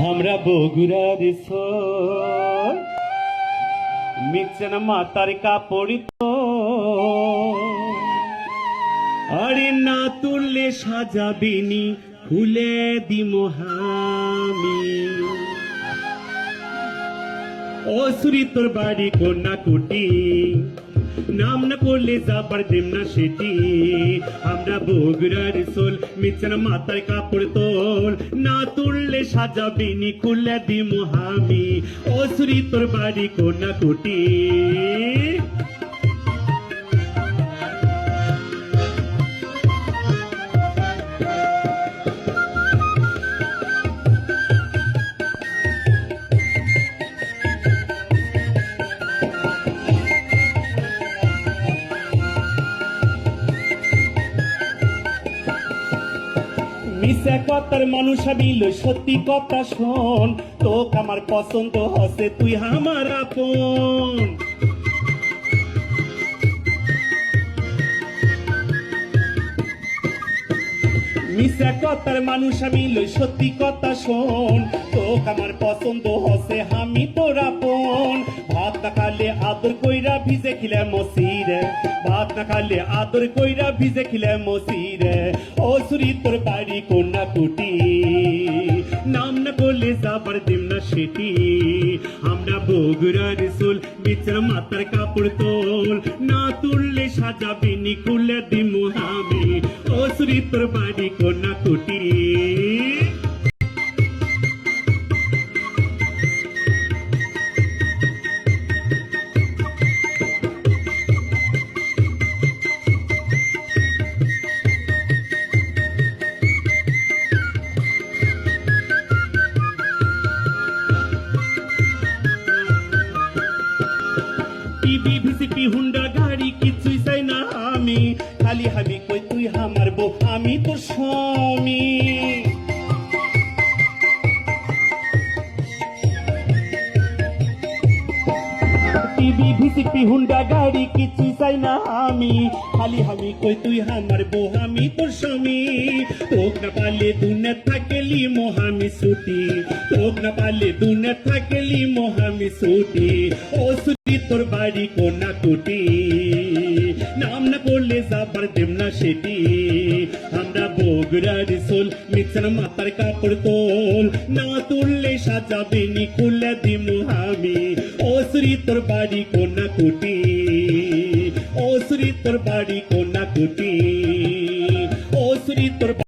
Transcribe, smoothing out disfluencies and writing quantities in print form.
আমরা বগুড়ার মিচন মাতার কাপড় তো আরে না তুললে সাজাবিনি খুলে দিমো হামি ও সুরি তোর বাড়ি কন্যা কুটি নাম না করলে যাবার দেম না সেটি আমরা বগুড়ার সোল মিচন মাতার কাপড় তোল না তুললে সাজাবিনি খুলে দিমো হামি ও সুরি তোর বাড়ি কন্যা কুটি মিশা কথার মানুষ আবিল সত্যি কথা শোন তোক আমার পছন্দ হসে তুই আমার আপন মিশা কথার মানুষ আবিল সত্যি কথা শোন তোক আমার পছন্দ হসে আমি তোর আপন ভাত না খালে আদর কইরা ভিজে খিলে মসিরে ভাত না খালে আদর কইরা ভিজে খিলে মসিরে ও সুরি তোর বাড়ি কন্যা কুটি নাম না করলে যাবার দিম না সেটি আমরা বগুড়ার সোল বিচর মাতার কাপড় তোল না তুললে সাজাবিনি খুলে দিমু আমি ও সুরি তোর বাড়ি কন্যা কুটি টিভি ভিসিপি হুন্ডা গাড়ি কিছুই চাই না আমি খালি হাবি কই তুই আমার বউ আমি তোর স্বামী টিভি ভিসিপি হুন্ডা গাড়ি কিছুই চাই না আমি খালি হাবি কই তুই আমার বউ আমি তোর স্বামী তোক না পালে দুনে থাকেলি মোহামি ছুটি তোক না পালে দুনে থাকেলি মোহামি ছুটি ও তোর বাড়ি কন্যা কুটি নাম না করলে যাবার দেম না সেটি আমরা বগুড়ার সোল মিচন মাতার কাপড় তোল না তুললে সাজাবিনি খুলে দিমু আমি ও শ্রী তোর বাড়ি কন্যা কুটি ও শ্রী তোর বাড়ি কন্যা কুটি ও শ্রী তোর